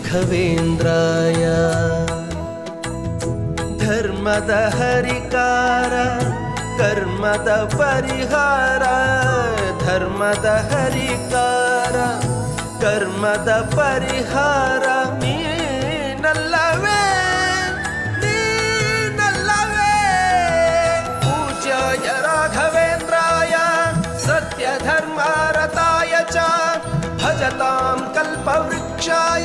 ರಾಘವೇಂದ್ರಾಯ ಧರ್ಮದ ಹರಿಕಾರ ಕರ್ಮದ ಪರಿಹಾರ ಧರ್ಮದ ಹರಿಕಾರ ಕರ್ಮದ ಪರಿಹಾರ ನೀನಲ್ಲವೇ ನೀನಲ್ಲವೇ ಪೂಜ್ಯಾಯ ರಾಘವೇಂದ್ರಾಯ ಸತ್ಯ ಧರ್ಮಾರತಾಯ ಚ ಭಜತಾಂ ಕಲ್ಪವೃಕ್ಷಾಯ